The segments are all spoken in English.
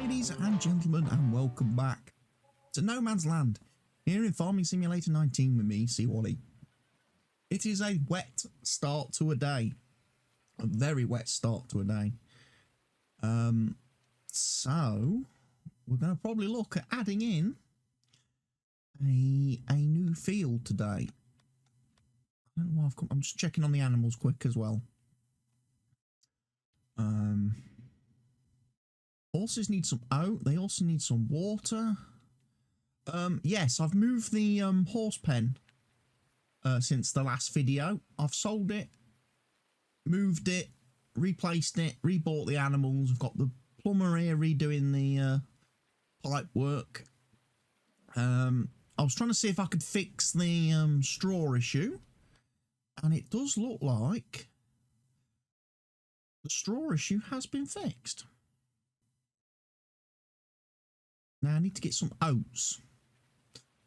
ladies and gentlemen, and welcome back to No Man's Land here in Farming Simulator 19 with me, CWATTYESO. It is a wet start to a day, a very wet start to a day. So we're going to probably look at adding in a new field today. I don't know why I've come, I'm just checking on the animals quick as well. Horses need some oat. They also need some water. Yes, I've moved the horse pen since the last video. I've sold it, moved it, replaced it, rebought the animals. I've got the plumber here redoing the pipe work. I was trying to see if I could fix the straw issue, and it does look like the straw issue has been fixed. Now I need to get some oats.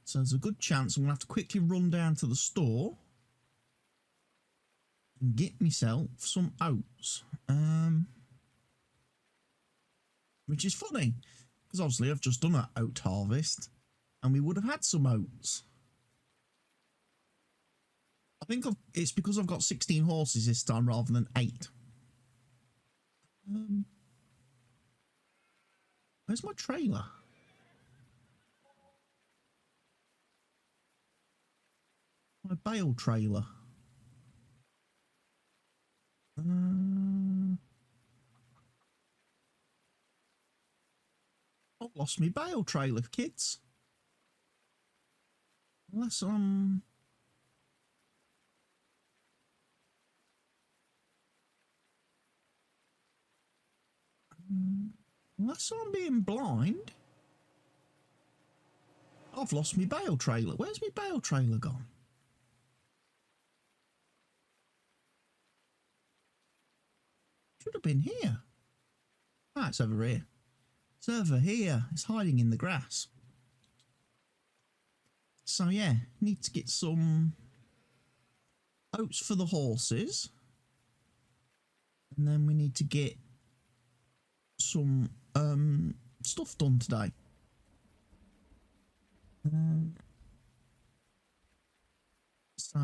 So there's a good chance I'm going to have to quickly run down to the store and get myself some oats. Which is funny, because obviously I've just done an oat harvest and we would have had some oats. I think it's because I've got 16 horses this time rather than 8. Where's my trailer? My bale trailer. I've lost my bale trailer, kids. Unless unless I'm being blind. I've lost my bale trailer. Where's my bale trailer gone? Should have been here. Ah, it's over here. It's over here. It's hiding in the grass. So yeah, need to get some oats for the horses. And then we need to get some stuff done today. So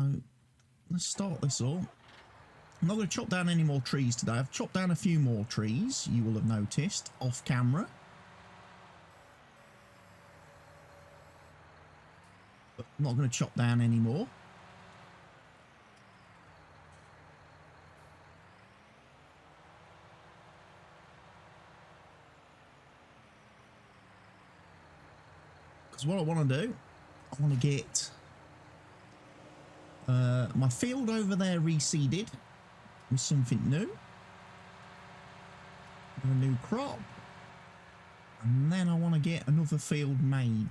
let's start this all. I'm not going to chop down any more trees today. I've chopped down a few more trees, you will have noticed, off camera. But I'm not going to chop down any more. Because what I want to do, I want to get my field over there reseeded with something new, a new crop, and then I want to get another field made.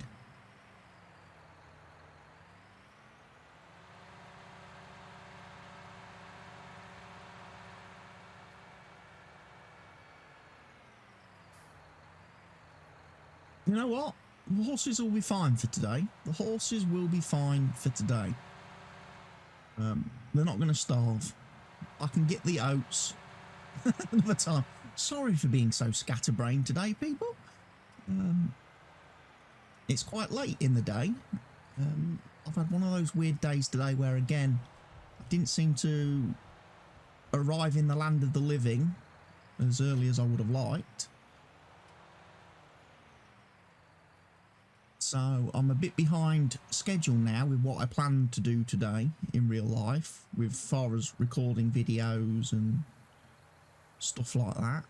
You know what? The horses will be fine for today. The horses will be fine for today. They're not going to starve. I can get the oats another time. Sorry for being so scatterbrained today, people. It's quite late in the day. I've had one of those weird days today where, again, I didn't seem to arrive in the land of the living as early as I would have liked. So I'm a bit behind schedule now with what I planned to do today in real life, with far as recording videos and stuff like that.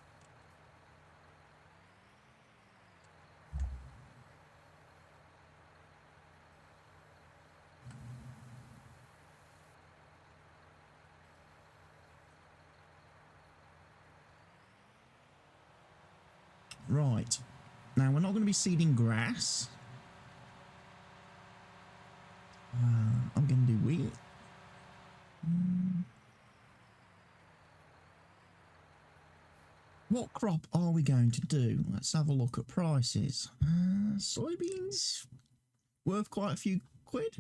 Right, now we're not going to be seeding grass. I'm going to do wheat. What crop are we going to do? Let's have a look at prices. Soybeans worth quite a few quid.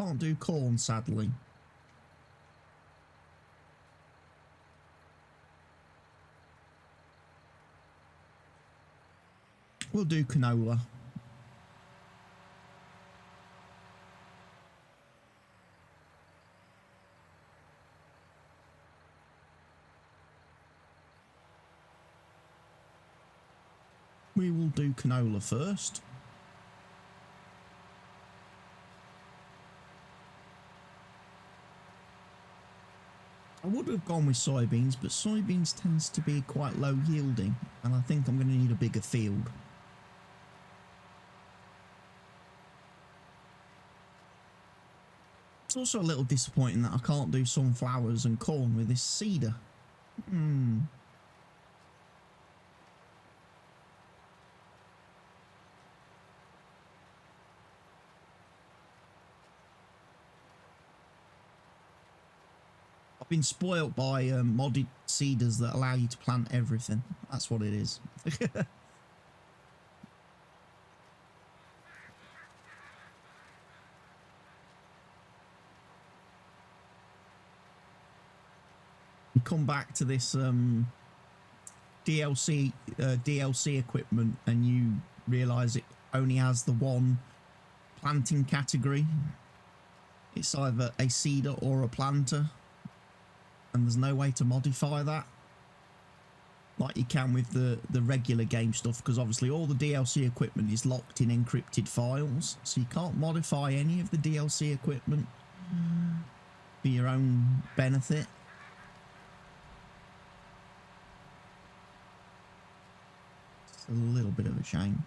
can't do corn, sadly. We'll do canola. We will do canola first. I would have gone with soybeans, but soybeans tends to be quite low yielding, and I think I'm going to need a bigger field. It's also a little disappointing that I can't do sunflowers and corn with this seeder. I've been spoilt by modded seeders that allow you to plant everything. That's what it is. We come back to this DLC equipment, and you realise it only has the one planting category. It's either a seeder or a planter. And there's no way to modify that like you can with the regular game stuff, because obviously all the DLC equipment is locked in encrypted files, so you can't modify any of the DLC equipment for your own benefit. It's a little bit of a shame.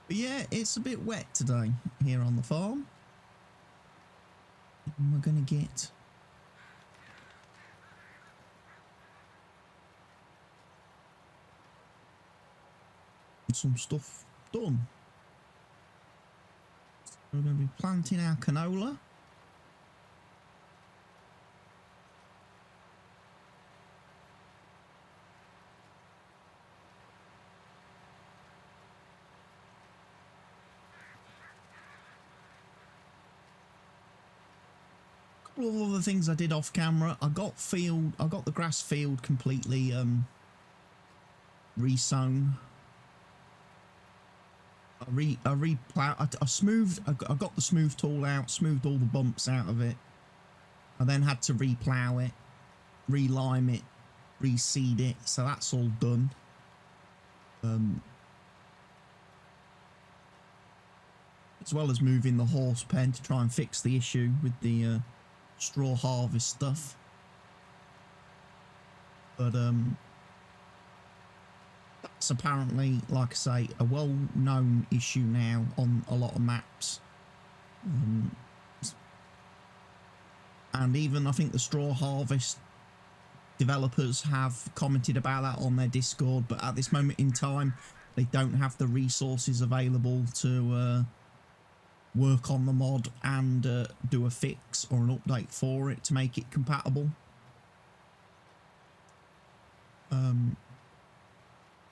But yeah, it's a bit wet today here on the farm. And we're going to get some stuff done. So we're going to be planting our canola. All the things I did off camera, I got the grass field completely resown. I got the smooth tool out, smoothed all the bumps out of it. I then had to replow it, relime it, reseed it, so that's all done. As well as moving the horse pen to try and fix the issue with the straw harvest stuff. But that's apparently, like I say, a well-known issue now on a lot of maps. And even I think the straw harvest developers have commented about that on their Discord, but at this moment in time they don't have the resources available to work on the mod and do a fix or an update for it to make it compatible.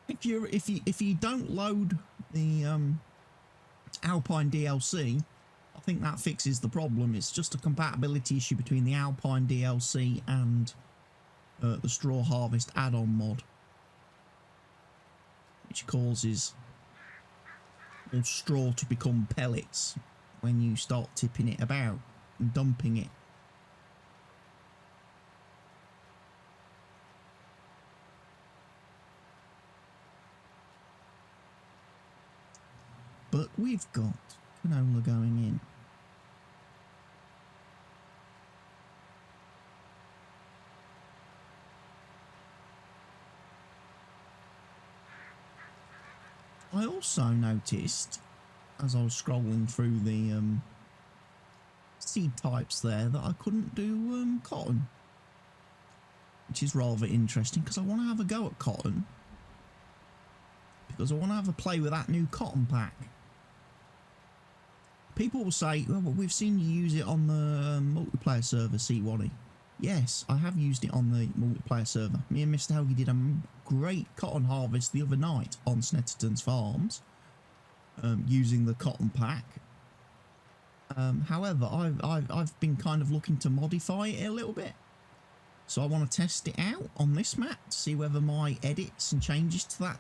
If you don't load the Alpine DLC, I think that fixes the problem. It's just a compatibility issue between the Alpine DLC and the Straw Harvest add-on mod, which causes all straw to become pellets when you start tipping it about and dumping it. But we've got canola going in. I also noticed, as I was scrolling through the seed types there, that I couldn't do cotton, which is rather interesting because I want to have a go at cotton, because I want to have a play with that new cotton pack. People will say, oh, well, we've seen you use it on the multiplayer server, CWATTY. yes, I have used it on the multiplayer server. Me and Mr. Helgi did a great cotton harvest the other night on Snetterton's farms, using the cotton pack. However, I've been kind of looking to modify it a little bit. So I want to test it out on this map to see whether my edits and changes to that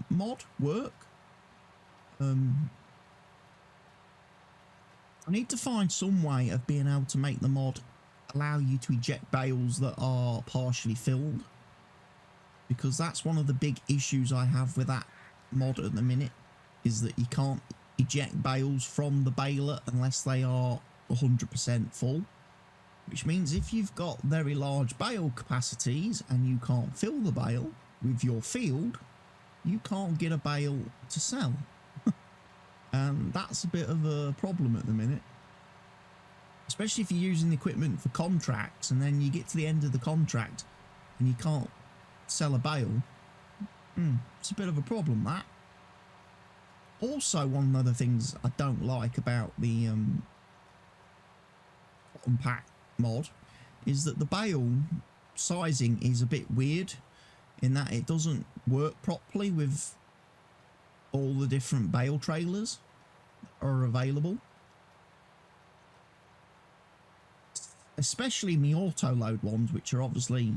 mod work. I need to find some way of being able to make the mod allow you to eject bales that are partially filled, because that's one of the big issues I have with that mod at the minute, is that you can't eject bales from the baler unless they are 100% full. Which means if you've got very large bale capacities and you can't fill the bale with your field, you can't get a bale to sell. And that's a bit of a problem at the minute. Especially if you're using the equipment for contracts and then you get to the end of the contract and you can't sell a bale. It's a bit of a problem, that. Also, one of the things I don't like about the cotton pack mod is that the bale sizing is a bit weird in that it doesn't work properly with all the different bale trailers that are available, especially the auto load ones, which are obviously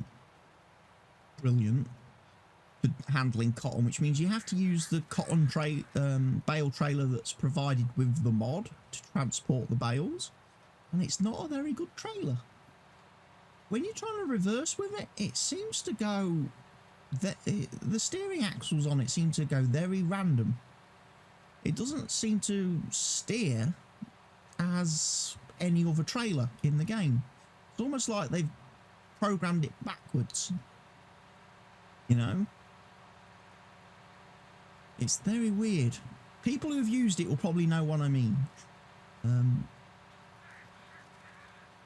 brilliant for handling cotton, which means you have to use the cotton bale trailer that's provided with the mod to transport the bales. And it's not a very good trailer. When you're trying to reverse with it, it seems to go... The steering axles on it seem to go very random. It doesn't seem to steer as any other trailer in the game. It's almost like they've programmed it backwards. You know? It's very weird. People who've used it will probably know what I mean.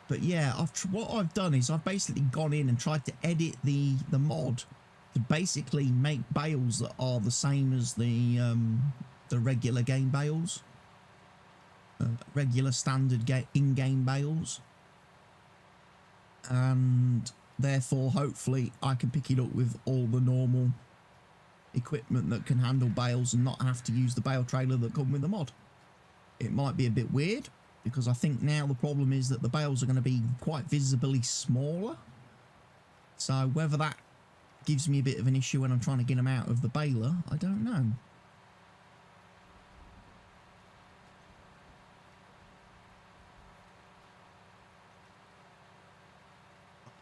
But yeah, what I've done is I've basically gone in and tried to edit the mod to basically make bales that are the same as the regular game bales, regular standard in-game bales, and therefore hopefully I can pick it up with all the normal equipment that can handle bales and not have to use the bale trailer that come with the mod. It might be a bit weird, because I think now the problem is that the bales are going to be quite visibly smaller. So whether that gives me a bit of an issue when I'm trying to get them out of the baler, I don't know.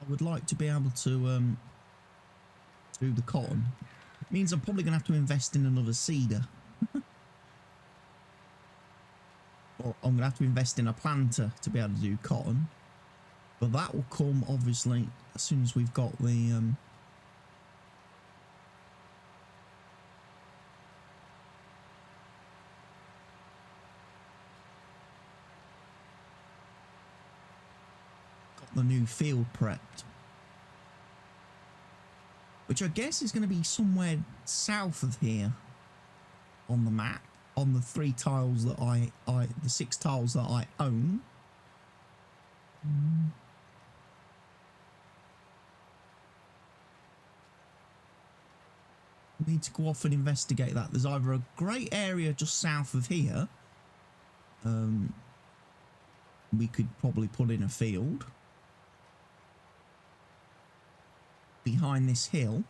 I would like to be able to do the cotton. It means I'm probably going to have to invest in another seeder. Or I'm going to have to invest in a planter to be able to do cotton. But that will come, obviously, as soon as we've got the... got the new field prepped. Which I guess is going to be somewhere south of here on the map. On the 3 tiles that the 6 tiles that I own. I need to go off and investigate that. There's either a great area just south of here. We could probably put in a field behind this hill.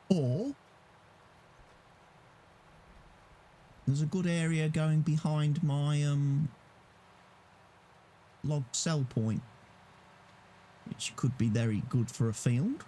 Or there's a good area going behind my log sell point, which could be very good for a field.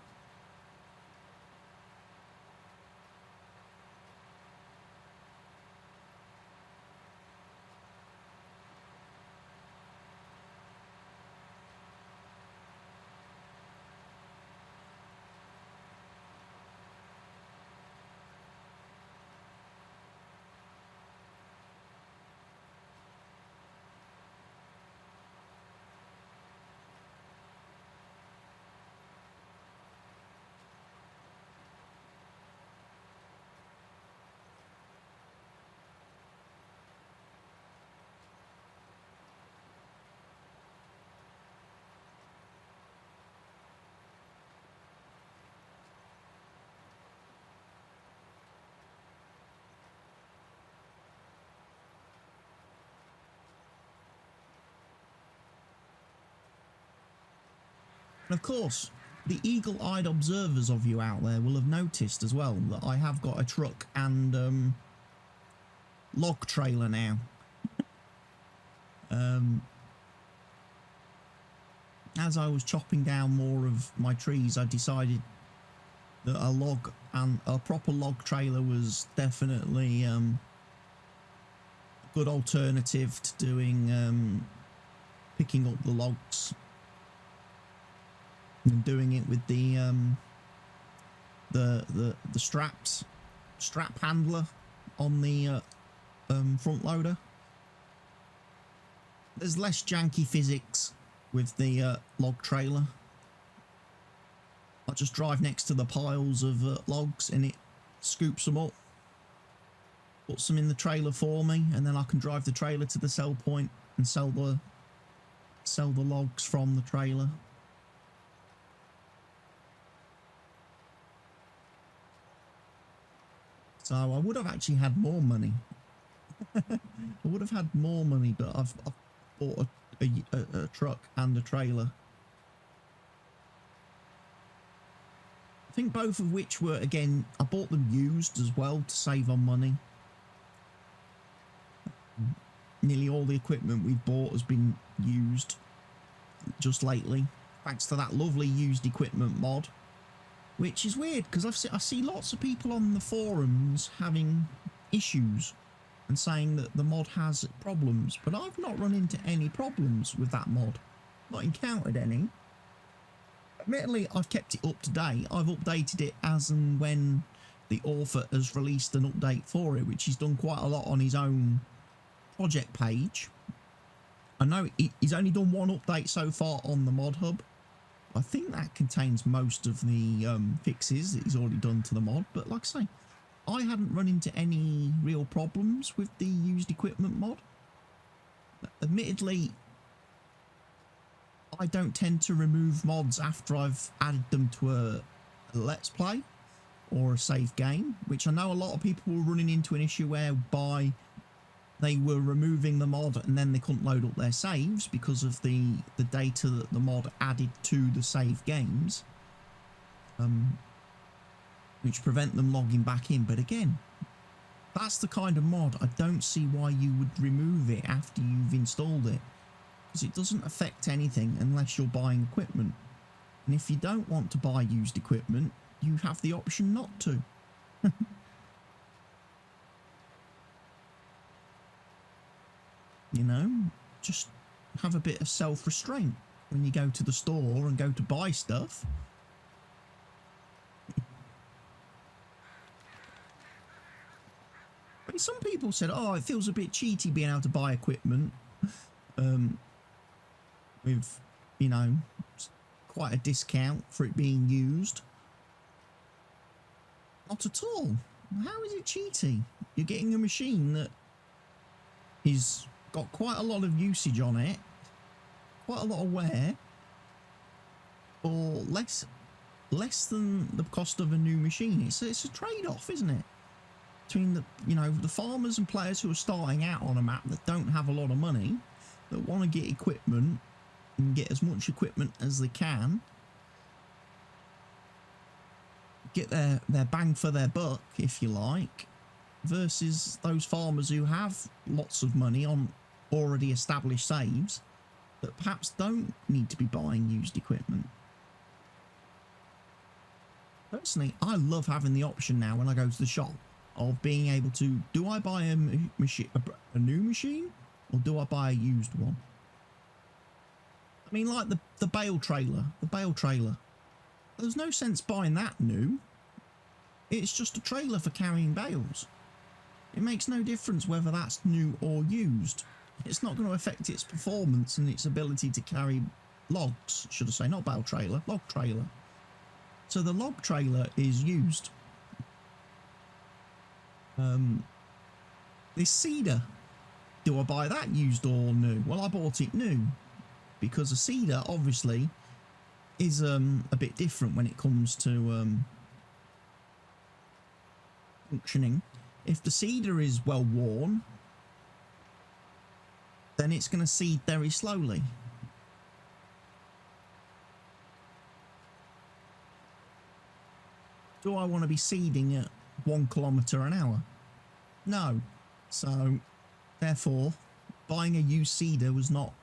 And of course, the eagle-eyed observers of you out there will have noticed as well that I have got a truck and log trailer now. As I was chopping down more of my trees, I decided that a proper log trailer was definitely a good alternative to doing picking up the logs and doing it with the strap handler on the front loader. There's less janky physics with the log trailer. I just drive next to the piles of logs and it scoops them up, puts them in the trailer for me, and then I can drive the trailer to the sell point and sell the logs from the trailer. So I would have actually had more money. I would have had more money, but I've bought a truck and a trailer. I think both of which were, again, I bought them used as well to save on money. Nearly all the equipment we've bought has been used just lately, thanks to that lovely used equipment mod. Which is weird, because I see lots of people on the forums having issues and saying that the mod has problems, but I've not run into any problems with that mod. Not encountered any. Admittedly, I've kept it up to date. I've updated it as and when the author has released an update for it, which he's done quite a lot on his own project page. I know he's only done one update so far on the mod hub. I think that contains most of the fixes that he's already done to the mod, but like I say, I hadn't run into any real problems with the used equipment mod. Admittedly, I don't tend to remove mods after I've added them to a Let's Play or a save game, which I know a lot of people were running into an issue whereby they were removing the mod and then they couldn't load up their saves because of the data that the mod added to the save games, which prevent them logging back in. But again, that's the kind of mod I don't see why you would remove it after you've installed it, because it doesn't affect anything unless you're buying equipment. And if you don't want to buy used equipment, you have the option not to. You know, just have a bit of self-restraint when you go to the store and go to buy stuff. I mean, some people said, oh, it feels a bit cheaty being able to buy equipment with, you know, quite a discount for it being used. Not at all. How is it cheaty? You're getting a machine that is got quite a lot of usage on it, quite a lot of wear, for less than the cost of a new machine. It's a trade-off, isn't it, between the, you know, the farmers and players who are starting out on a map that don't have a lot of money, that want to get equipment and get as much equipment as they can, get their bang for their buck, if you like, versus those farmers who have lots of money on already established saves that perhaps don't need to be buying used equipment. Personally, I love having the option now when I go to the shop of being able to, do I buy a new machine or do I buy a used one? I mean, like the bale trailer, there's no sense buying that new. It's just a trailer for carrying bales. It makes no difference whether that's new or used. It's not going to affect its performance and its ability to carry logs, should I say, not bale trailer, log trailer. So the log trailer is used. This cedar, do I buy that used or new? Well, I bought it new because a cedar obviously is a bit different when it comes to functioning. If the cedar is well worn, then it's going to seed very slowly. Do I want to be seeding at 1 kilometre an hour? No. So, therefore, buying a used seeder was not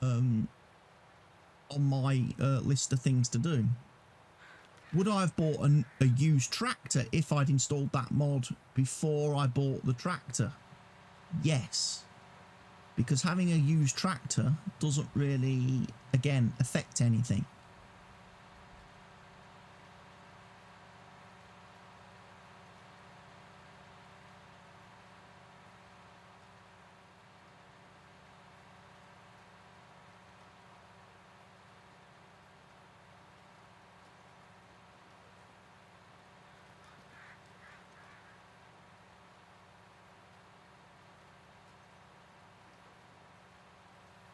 on my list of things to do. Would I have bought a used tractor if I'd installed that mod before I bought the tractor? Yes. Because having a used tractor doesn't really, again, affect anything.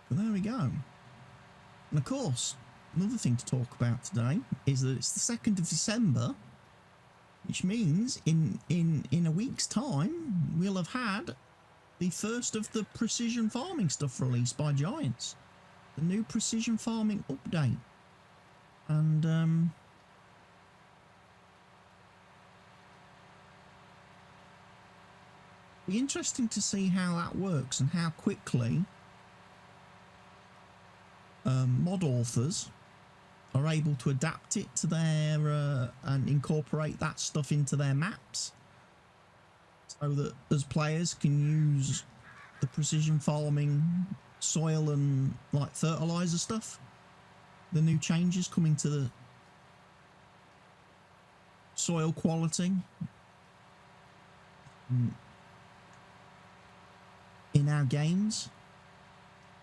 But there we go. And of course, another thing to talk about today is that it's the 2nd of December, which means in a week's time, we'll have had the first of the precision farming stuff released by Giants. The new precision farming update. And, be interesting to see how that works and how quickly mod authors are able to adapt it to their and incorporate that stuff into their maps, so that as players can use the precision farming soil and like fertilizer stuff, the new changes coming to the soil quality in our games.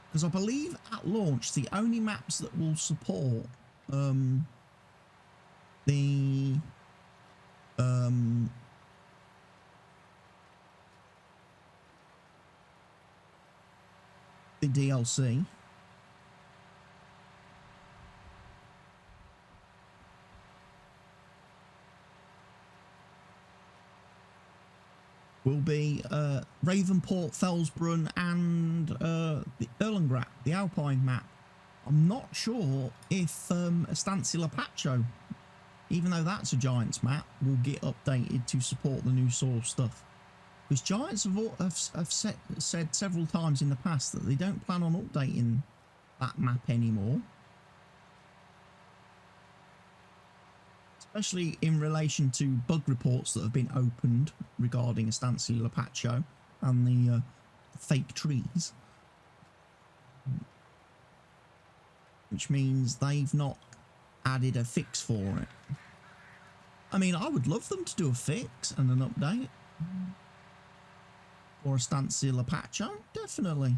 Because I believe at launch, the only maps that will support the DLC will be Ravenport, Felsbrunn and the Erlengrat, the Alpine map. I'm not sure if Estancia Lapacho, even though that's a Giants map, will get updated to support the new source stuff. Because Giants have said several times in the past that they don't plan on updating that map anymore. Especially in relation to bug reports that have been opened regarding Estancia Lapacho and the fake trees. Which means they've not added a fix for it. I mean, I would love them to do a fix and an update for Estancia Lapacho, definitely.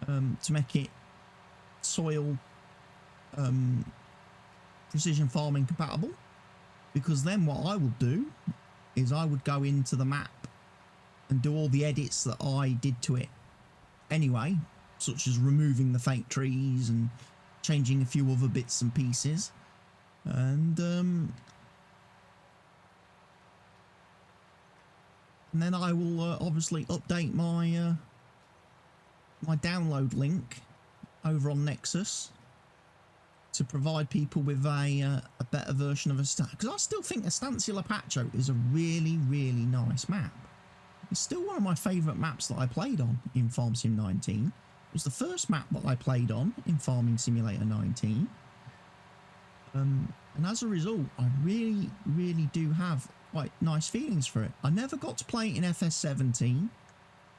To make it soil precision farming compatible, because then what I would do is I would go into the map and do all the edits that I did to it anyway, such as removing the fake trees and changing a few other bits and pieces, and then I will obviously update my my download link over on Nexus to provide people with a better version of Estancia, because I still think Estancia Lapacho is a really, really nice map. It's still one of my favourite maps that I played on in Farm Sim 19. It was the first map that I played on in Farming Simulator 19. And as a result, I really, really do have quite nice feelings for it. I never got to play it in FS17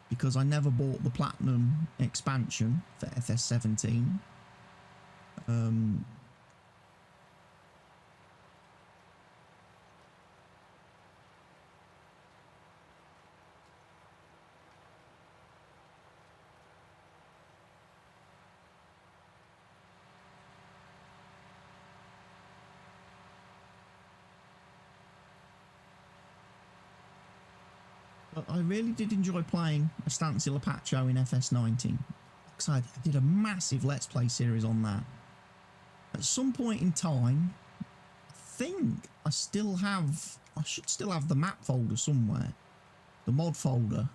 because I never bought the Platinum expansion for FS17. But I really did enjoy playing Estancia Lapacho in FS19. Because I did a massive Let's Play series on that. At some point in time, I think I should still have the map folder somewhere. The mod folder.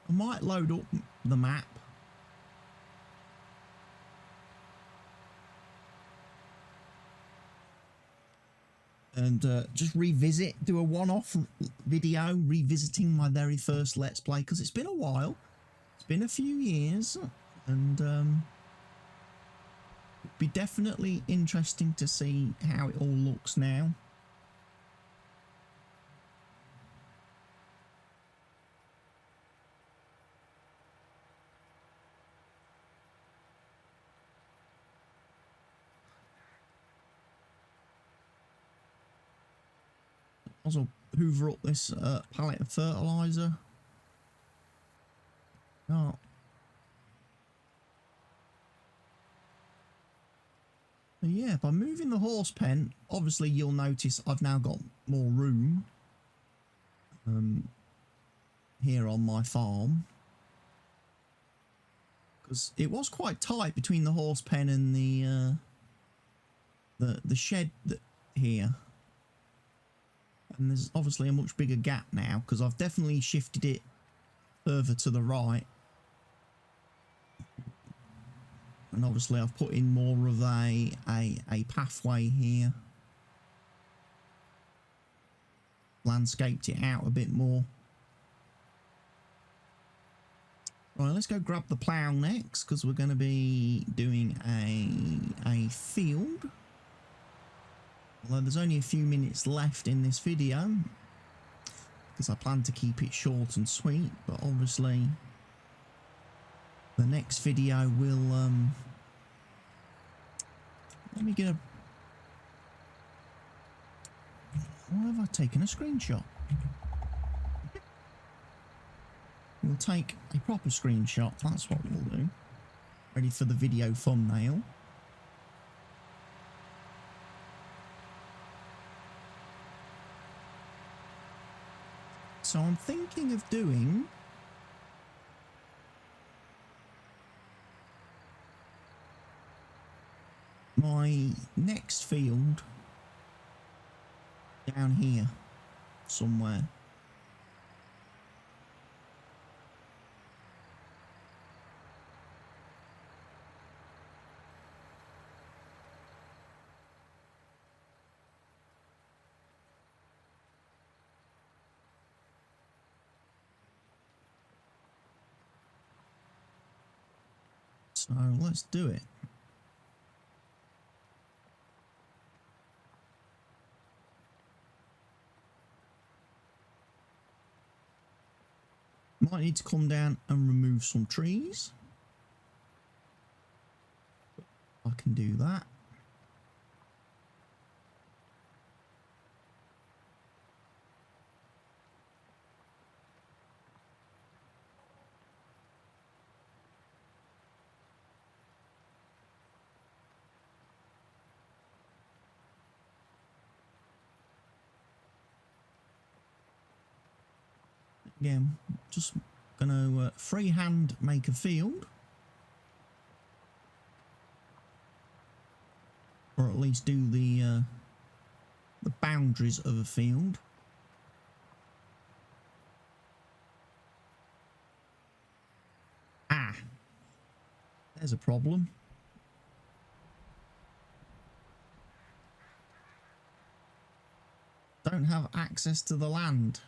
I might load up the map. and just do a one-off video revisiting my very first Let's Play, because it's been a while. It's been a few years, and it'd be definitely interesting to see how it all looks now. Also hoover up this pallet of fertilizer. Oh. Yeah, by moving the horse pen, obviously you'll notice I've now got more room here on my farm, because it was quite tight between the horse pen and the shed here. And there's obviously a much bigger gap now, because I've definitely shifted it further to the right. And obviously I've put in more of a pathway here. Landscaped it out a bit more. Right, let's go grab the plough next, because we're going to be doing a field. Although there's only a few minutes left in this video, because I plan to keep it short and sweet, but obviously the next video will let me get a... Why have I taken a screenshot? We'll take a proper screenshot, that's what we'll do. Ready for the video thumbnail. So I'm thinking of doing my next field down here somewhere. So let's do it. Might need to come down and remove some trees. I can do that. Again, just gonna freehand make a field, or at least do the boundaries of a field. Ah, there's a problem. Don't have access to the land.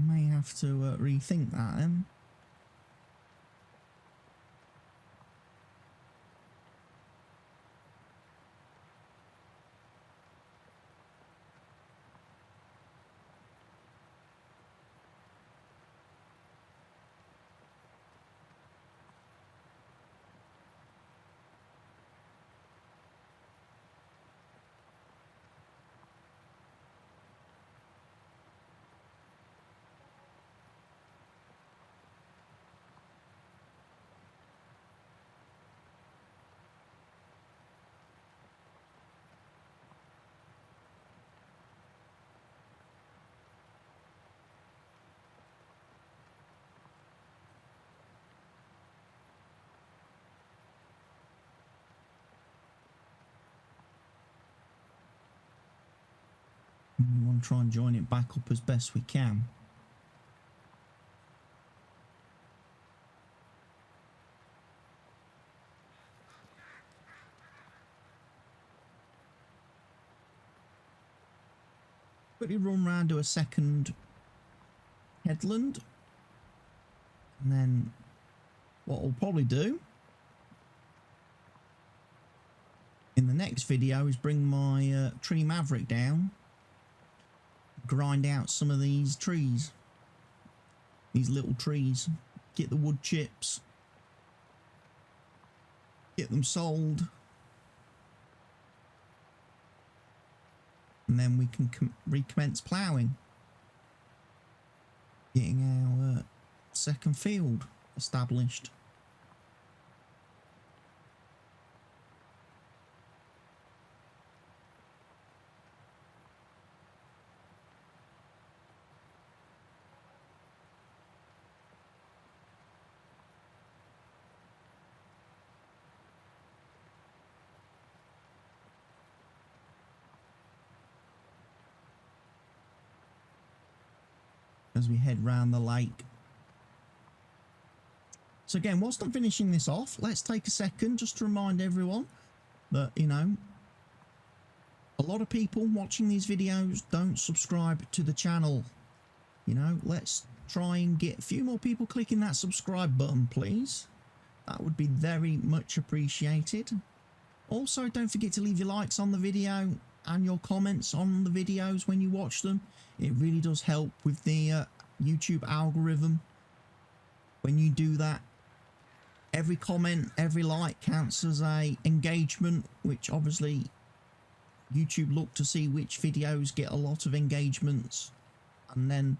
May have to rethink that then. We want to try and join it back up as best we can. Quickly run round to a second headland, and then what we'll probably do in the next video is bring my tree maverick down, grind out some of these trees, these little trees, get the wood chips, get them sold, and then we can recommence ploughing, getting our second field established. As we head round the lake. So again, whilst I'm finishing this off, let's take a second just to remind everyone that, you know, a lot of people watching these videos don't subscribe to the channel. You know, let's try and get a few more people clicking that subscribe button, please. That would be very much appreciated. Also, don't forget to leave your likes on the video and your comments on the videos when you watch them. It really does help with the YouTube algorithm. When you do that, every comment, every like counts as a engagement, which obviously YouTube look to see which videos get a lot of engagements, and then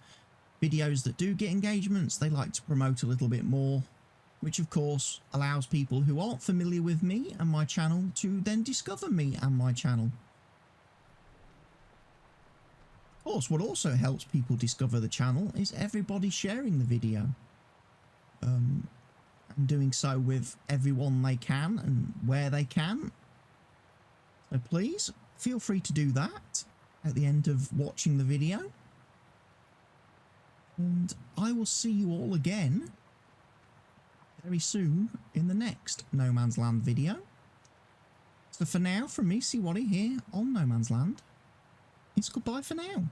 videos that do get engagements they like to promote a little bit more, which of course allows people who aren't familiar with me and my channel to then discover me and my channel. Of course, what also helps people discover the channel is everybody sharing the video, and doing so with everyone they can and where they can. So please feel free to do that at the end of watching the video, and I will see you all again very soon in the next No Man's Land video. So for now, from me, CWATTY here on No Man's Land, it's goodbye for now.